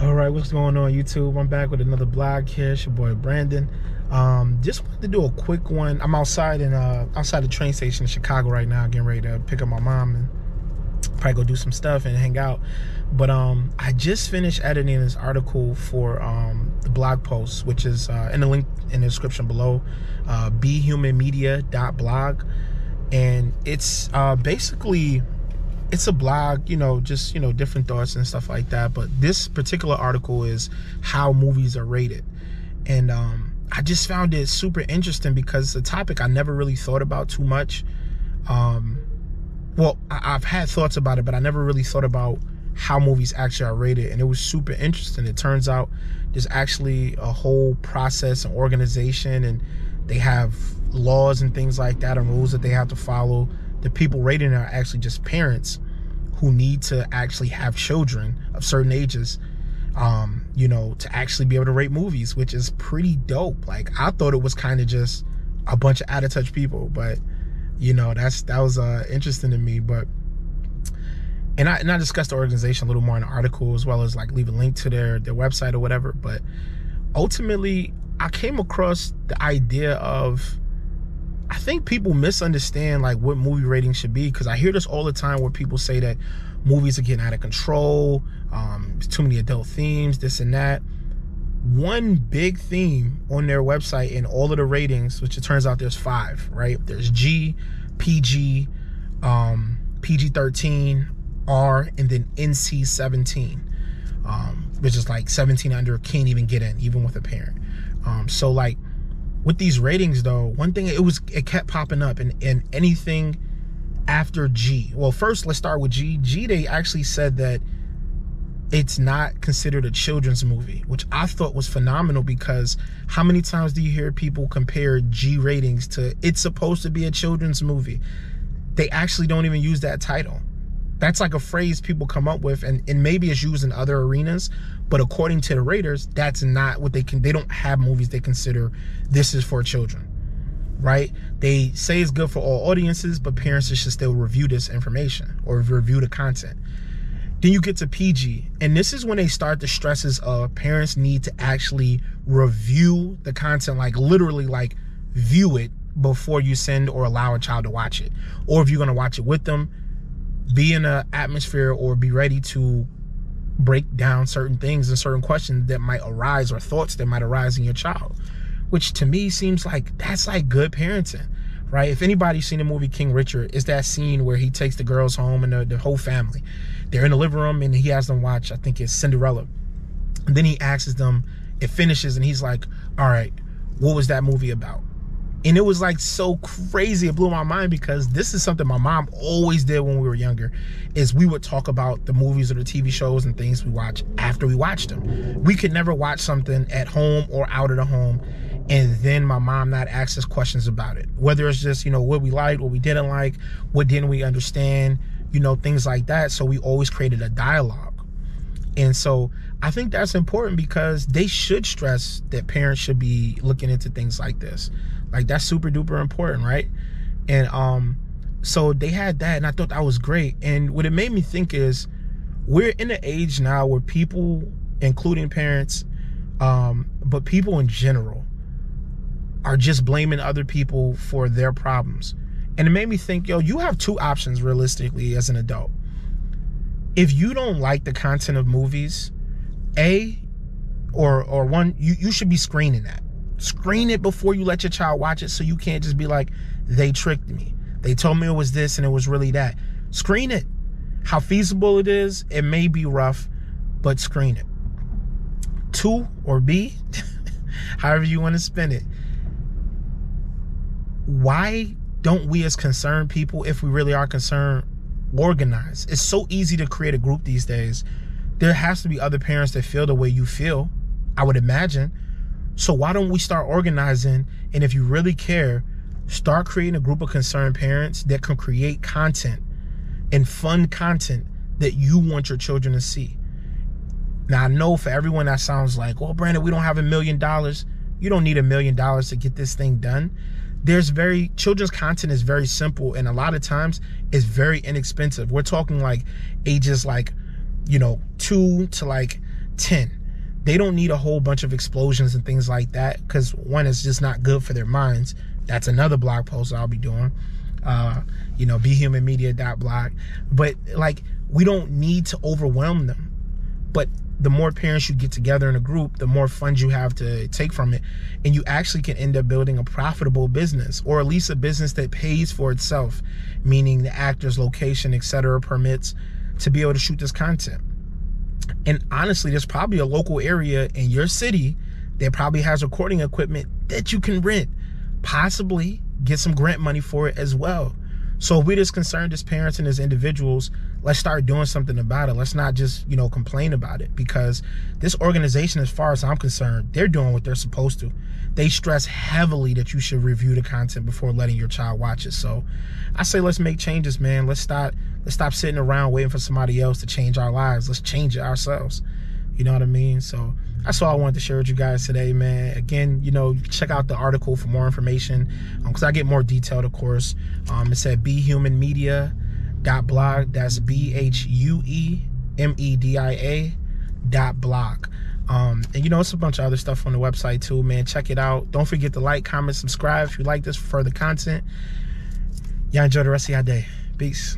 All right, what's going on, YouTube? I'm back with another vlog here. It's your boy Brandon. Just wanted to do a quick one. I'm outside outside the train station in Chicago right now, getting ready to pick up my mom and probably go do some stuff and hang out. But I just finished editing this article for the blog post, which is in the link in the description below, BHUEMANMEDIA.BLOG, and it's basically, it's a blog, just, different thoughts and stuff like that. But this particular article is how movies are rated. And I just found it super interesting because it's a topic I never really thought about too much. Well, I've had thoughts about it, but I never really thought about how movies actually are rated. And it was super interesting. It turns out there's actually a whole process and organization, and they have laws and things like that and rules that they have to follow. The people rating are actually just parents who need to actually have children of certain ages, to actually be able to rate movies, which is pretty dope. Like, I thought it was kind of just a bunch of out-of-touch people, but that was interesting to me. But and I discussed the organization a little more in the article, as well as like leave a link to their website or whatever. But ultimately, I came across the idea of, I think people misunderstand like what movie ratings should be, because I hear this all the time where people say that movies are getting out of control, too many adult themes, this and that. One big theme on their website in all of the ratings, which it turns out there's 5, right? There's G, PG, PG-13, R, and then NC-17, which is like 17 under, can't even get in, even with a parent. So like, with these ratings though, one thing, it kept popping up in anything after G. Well, first let's start with G. G, they actually said that it's not considered a children's movie, which I thought was phenomenal, because how many times do you hear people compare G ratings to it's supposed to be a children's movie? They actually don't even use that title. That's like a phrase people come up with, and maybe it's used in other arenas, but according to the raters, that's not what they don't have movies they consider this is for children, right? They say it's good for all audiences, but parents should still review this information or review the content. Then you get to PG, and this is when they start the stresses of parents need to actually review the content, like literally like view it before you send or allow a child to watch it. Or if you're gonna watch it with them, be in an atmosphere or be ready to break down certain things and certain questions that might arise, or thoughts that might arise in your child, which to me seems like that's like good parenting, right? If anybody's seen the movie King Richard, it's that scene where he takes the girls home and the whole family. They're in the living room and he has them watch, I think it's Cinderella. And then he asks them, it finishes, and he's like, all right, what was that movie about? And it was like so crazy. It blew my mind, because this is something my mom always did when we were younger, is we would talk about the movies or the TV shows and things we watch after we watched them. We could never watch something at home or out of the home and then my mom not ask us questions about it. Whether it's just, what we liked, what we didn't like, what didn't we understand, things like that. So we always created a dialogue. And so I think that's important, because they should stress that parents should be looking into things like this. Like, that's super duper important, right? And so they had that, and I thought that was great. And what it made me think is, we're in an age now where people, including parents, but people in general, are just blaming other people for their problems. And it made me think, you have 2 options realistically as an adult. If you don't like the content of movies, or one, you should be screening that. Screen it before you let your child watch it, so you can't just be like, they tricked me. They told me it was this and it was really that. Screen it. How feasible it is, it may be rough, but screen it. 2, or B, however you want to spin it. Why don't we as concerned people, if we really are concerned, organize? It's so easy to create a group these days. There has to be other parents that feel the way you feel, I would imagine. So why don't we start organizing? And if you really care, start creating a group of concerned parents that can create content and fun content that you want your children to see. Now, I know for everyone that sounds like, well, Brandon, we don't have $1 million. You don't need $1 million to get this thing done. Children's content is very simple, and a lot of times it's very inexpensive. We're talking like ages like, 2 to like 10. They don't need a whole bunch of explosions and things like that, because one, is just not good for their minds. That's another blog post I'll be doing. You know, BHUEMANMEDIA.BLOG. But like, we don't need to overwhelm them. But the more parents you get together in a group, the more funds you have to take from it. And you actually can end up building a profitable business, or at least a business that pays for itself, meaning the actors, location, etc., permits to be able to shoot this content. And honestly, there's probably a local area in your city that probably has recording equipment that you can rent, possibly get some grant money for it as well. So if we're just concerned as parents and as individuals, let's start doing something about it. Let's not just, you know, complain about it, because this organization, as far as I'm concerned, they're doing what they're supposed to. They stress heavily that you should review the content before letting your child watch it. So I say, let's make changes, man. Let's stop sitting around waiting for somebody else to change our lives. Let's change it ourselves. You know what I mean? So that's all I wanted to share with you guys today, man. Again, you know, check out the article for more information, because I get more detailed, of course. It's at BHUEMANMEDIA.BLOG. That's BHUEMEDIA.BLOG. And you know, it's a bunch of other stuff on the website too, man. Check it out. Don't forget to like, comment, subscribe if you like this for further content. Y'all enjoy the rest of your day. Peace.